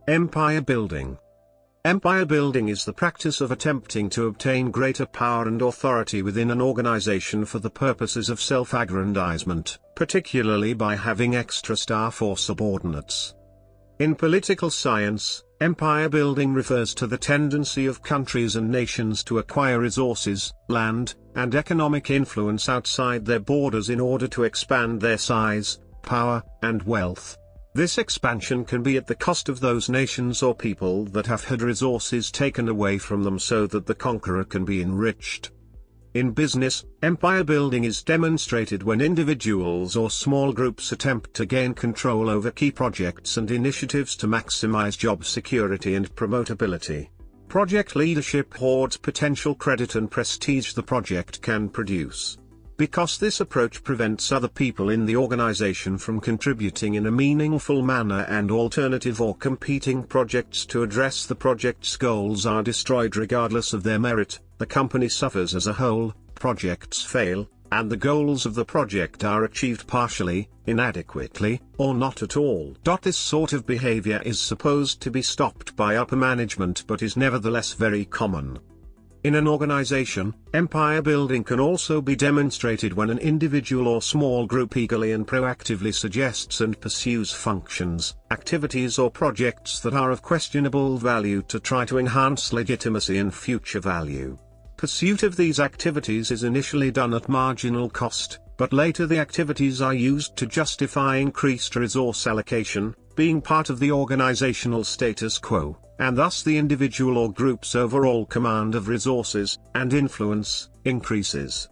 Empire building. Empire building is the practice of attempting to obtain greater power and authority within an organization for the purposes of self-aggrandizement, particularly by having extra staff or subordinates. In political science, empire building refers to the tendency of countries and nations to acquire resources, land, and economic influence outside their borders in order to expand their size, power, and wealth. This expansion can be at the cost of those nations or people that have had resources taken away from them so that the conqueror can be enriched. In business, empire building is demonstrated when individuals or small groups attempt to gain control over key projects and initiatives to maximize job security and promotability. Project leadership hoards potential credit and prestige the project can produce. Because this approach prevents other people in the organization from contributing in a meaningful manner and alternative or competing projects to address the project's goals are destroyed regardless of their merit, the company suffers as a whole, projects fail, and the goals of the project are achieved partially, inadequately, or not at all. This sort of behavior is supposed to be stopped by upper management but is nevertheless very common. In an organization, empire building can also be demonstrated when an individual or small group eagerly and proactively suggests and pursues functions, activities or projects that are of questionable value to try to enhance legitimacy and future value. Pursuit of these activities is initially done at marginal cost, but later the activities are used to justify increased resource allocation, being part of the organizational status quo, and thus the individual or group's overall command of resources and influence increases.